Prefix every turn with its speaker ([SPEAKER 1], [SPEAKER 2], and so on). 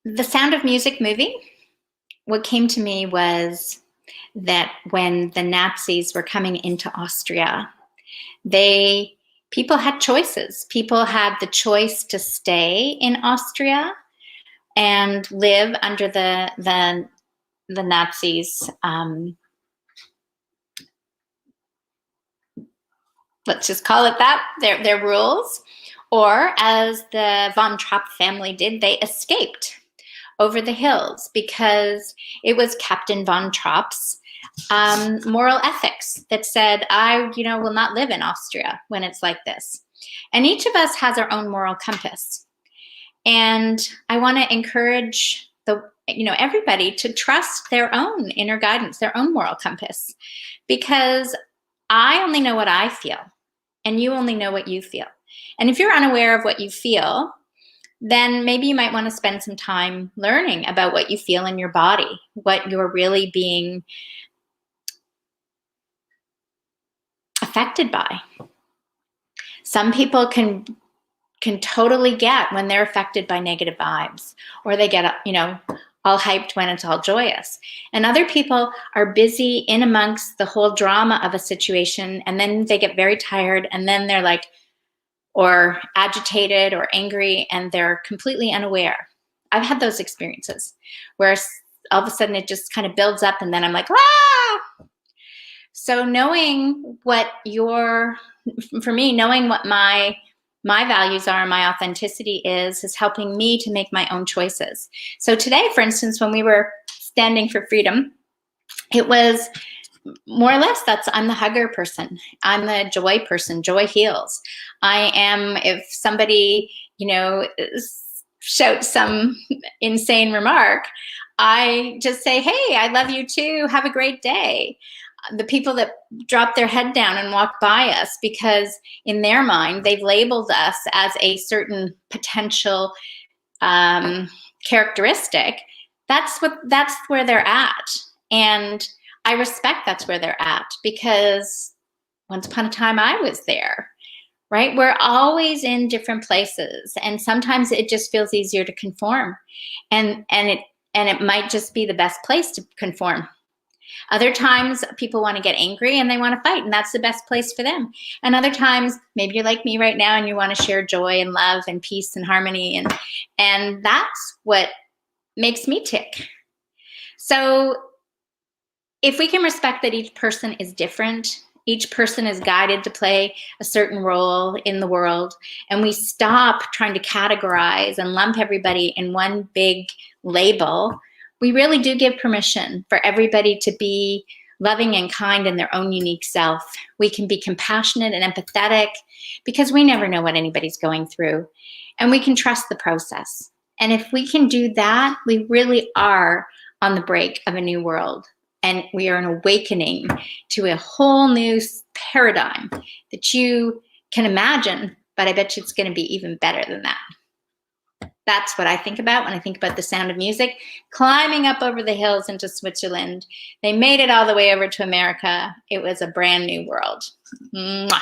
[SPEAKER 1] The Sound of Music movie, what came to me was that when the Nazis were coming into Austria, people had choices. People had the choice to stay in Austria and live under the Nazis. Let's just call it that, their rules. Or as the von Trapp family did, they escaped over the hills because it was Captain von Trapp's moral ethics that said, I will not live in Austria when it's like this. And each of us has our own moral compass. And I want to encourage everybody to trust their own inner guidance, their own moral compass, because I only know what I feel, and you only know what you feel. And if you're unaware of what you feel, then maybe you might want to spend some time learning about what you feel in your body, what you're really being affected by. Some people can totally get when they're affected by negative vibes, or they get, all hyped when it's all joyous. And other people are busy in amongst the whole drama of a situation, and then they get very tired, and then they're like, or agitated or angry, and they're completely unaware. I've had those experiences where all of a sudden it just kind of builds up, and then I'm like, ah! So knowing what knowing what my values are, my authenticity is helping me to make my own choices. So today, for instance, when we were standing for freedom, it was more or less I'm the hugger person. I'm the joy person. Joy heals. I am, if somebody, shouts some insane remark, I just say, hey, I love you too. Have a great day. The people that drop their head down and walk by us because in their mind, they've labeled us as a certain potential characteristic, that's where they're at. And I respect that's where they're at, because once upon a time I was there, right? We're always in different places, and sometimes it just feels easier to conform, and it might just be the best place to conform. Other times people want to get angry and they want to fight, and that's the best place for them. And other times, maybe you're like me right now and you want to share joy and love and peace and harmony, and that's what makes me tick. So if we can respect that each person is different, each person is guided to play a certain role in the world, and we stop trying to categorize and lump everybody in one big label, we really do give permission for everybody to be loving and kind in their own unique self. We can be compassionate and empathetic because we never know what anybody's going through, and we can trust the process. And if we can do that, we really are on the brink of a new world. And we are an awakening to a whole new paradigm that you can imagine, but I bet you it's going to be even better than that. That's what I think about when I think about The Sound of Music. Climbing up over the hills into Switzerland. They made it all the way over to America. It was a brand new world. Mwah.